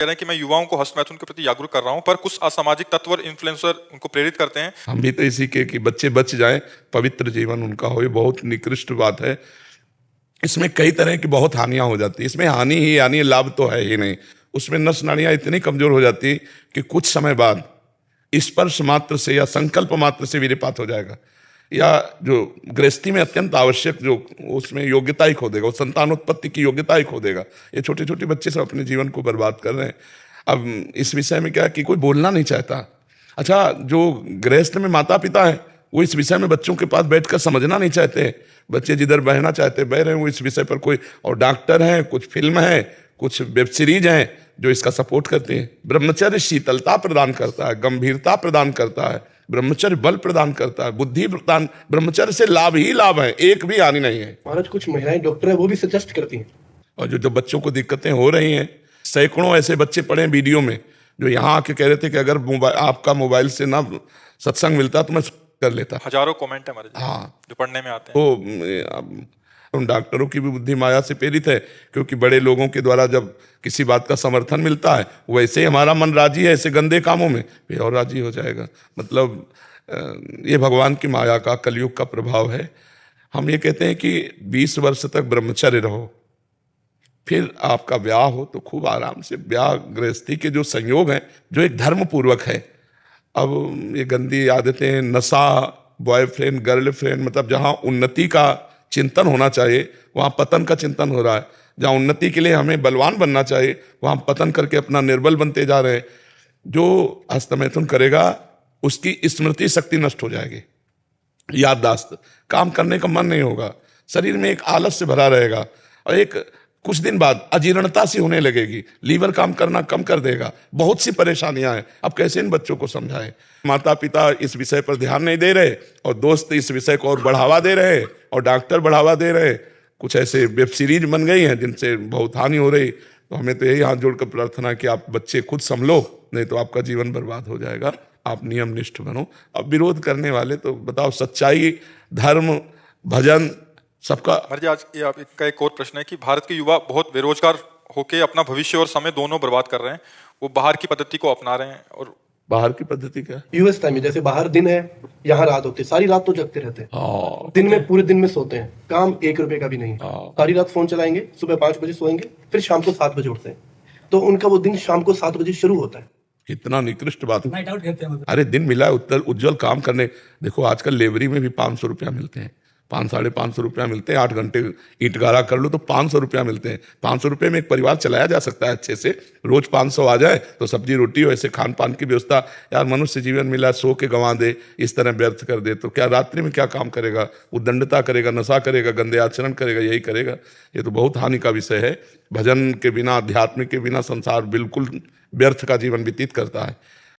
कह रहे हैं कि मैं युवाओं को हस्तमैथुन के प्रति जागरूक कर रहा हूं, पर कुछ असामाजिक तत्व और इन्फ्लुएंसर उनको प्रेरित करते हैं। हम भी तो इसी के कि बच्चे बच जाएं, पवित्र जीवन उनका हो, ये बहुत निकृष्ट बात है। इसमें कई तरह की बहुत हानियां हो जाती है। इसमें हानि ही हानि है, लाभ तो है ही नहीं। उसमें नस नाड़ियां इतनी कमजोर हो जाती कि कुछ समय बाद स्पर्श मात्र से या संकल्प मात्र से वीर्यपात हो जाएगा, या जो गृहस्थी में अत्यंत आवश्यक जो उसमें योग्यता ही खो देगा, वो संतानोत्पत्ति की योग्यता ही खो देगा। ये छोटे छोटे बच्चे सब अपने जीवन को बर्बाद कर रहे हैं। अब इस विषय में क्या कि कोई बोलना नहीं चाहता। अच्छा, जो गृहस्थ में माता पिता है वो इस विषय में बच्चों के पास बैठकर समझना नहीं चाहते। बच्चे जिधर बहना चाहते बह रहे हैं, वो इस विषय पर कोई, और डॉक्टर हैं, कुछ फिल्म है, कुछ वेब सीरीज हैं जो इसका सपोर्ट करते हैं। ब्रह्मचर्य शीतलता प्रदान करता है, गंभीरता प्रदान करता है, ब्रह्मचर्य बल प्रदान करता है, बुद्धि प्रदान। ब्रह्मचर्य से लाभ ही लाभ है, एक भी हानि नहीं है। महाराज कुछ महिलाएं डॉक्टर है, वो भी सजेस्ट करती हैं। और जो बच्चों को दिक्कतें हो रही हैं, सैकड़ों ऐसे बच्चे पढ़े वीडियो में जो यहाँ आके कह रहे थे कि अगर आपका मोबाइल से ना सत्संग मिलता तो मैं कर लेता। हजारों कमेंट है हमारे हाँ, जो पढ़ने में आते हैं। उन डॉक्टरों की भी बुद्धि माया से प्रेरित है, क्योंकि बड़े लोगों के द्वारा जब किसी बात का समर्थन मिलता है, वैसे ही हमारा मन राजी है ऐसे गंदे कामों में, भी और राजी हो जाएगा। मतलब ये भगवान की माया का, कलयुग का प्रभाव है। हम ये कहते हैं कि 20 वर्ष तक ब्रह्मचर्य रहो, फिर आपका ब्याह हो तो खूब आराम से ब्याह, गृहस्थी के जो संयोग हैं, जो एक धर्म पूर्वक है। अब ये गंदी आदतें, नशा, बॉयफ्रेंड गर्लफ्रेंड, मतलब जहाँ उन्नति का चिंतन होना चाहिए वहाँ पतन का चिंतन हो रहा है। जहाँ उन्नति के लिए हमें बलवान बनना चाहिए वहाँ पतन करके अपना निर्बल बनते जा रहे हैं। जो हस्तमैथुन करेगा उसकी स्मृति शक्ति नष्ट हो जाएगी, याददाश्त, काम करने का मन नहीं होगा, शरीर में एक आलस से भरा रहेगा, और एक कुछ दिन बाद अजीर्णता सी होने लगेगी, लीवर काम करना कम कर देगा। बहुत सी परेशानियां हैं। अब कैसे इन बच्चों को समझाएं? माता पिता इस विषय पर ध्यान नहीं दे रहे, और दोस्त इस विषय को और बढ़ावा दे रहे, और डॉक्टर बढ़ावा दे रहे। कुछ ऐसे वेब सीरीज बन गई हैं जिनसे बहुत हानि हो रही। तो हमें तो यही हाथ जोड़कर प्रार्थना कि आप बच्चे खुद संभलो, नहीं तो आपका जीवन बर्बाद हो जाएगा। आप नियमनिष्ठ बनो। अब विरोध करने वाले तो बताओ, सच्चाई, धर्म, भजन सबका। आज का एक और प्रश्न है कि भारत के युवा बहुत बेरोजगार होके अपना भविष्य और समय दोनों बर्बाद कर रहे हैं। वो बाहर की पद्धति को अपना रहे हैं। और बाहर की पद्धति क्या? यूएस टाइम में जैसे बाहर दिन है, यहाँ रात होती है, सारी रात तो जगते रहते हैं। दिन में पूरे दिन में सोते हैं, काम 1 रुपए का भी नहीं। सारी रात फोन चलाएंगे, सुबह 5 बजे सोएंगे, फिर शाम को 7 बजे उठते हैं। तो उनका वो दिन शाम को 7 बजे शुरू होता है। कितना निकृष्ट बात है। अरे दिन मिला है उत्तर उज्जवल काम करने। देखो आजकल लेबरी में भी 500 रुपया मिलते हैं, 500-550 रुपया मिलते हैं। 8 घंटे ईंट गारा कर लो तो 500 रुपया मिलते हैं। 500 रुपये में एक परिवार चलाया जा सकता है अच्छे से। रोज 500 आ जाए तो सब्जी रोटी हो, ऐसे खान पान की व्यवस्था। यार मनुष्य जीवन मिला, सो के गंवा दे, इस तरह व्यर्थ कर दे तो क्या रात्रि में क्या काम करेगा? उद्दंडता करेगा, नशा करेगा, गंदे आचरण करेगा, यही करेगा। ये तो बहुत हानि का विषय है। भजन के बिना, अध्यात्म के बिना संसार बिल्कुल व्यर्थ का जीवन व्यतीत करता है।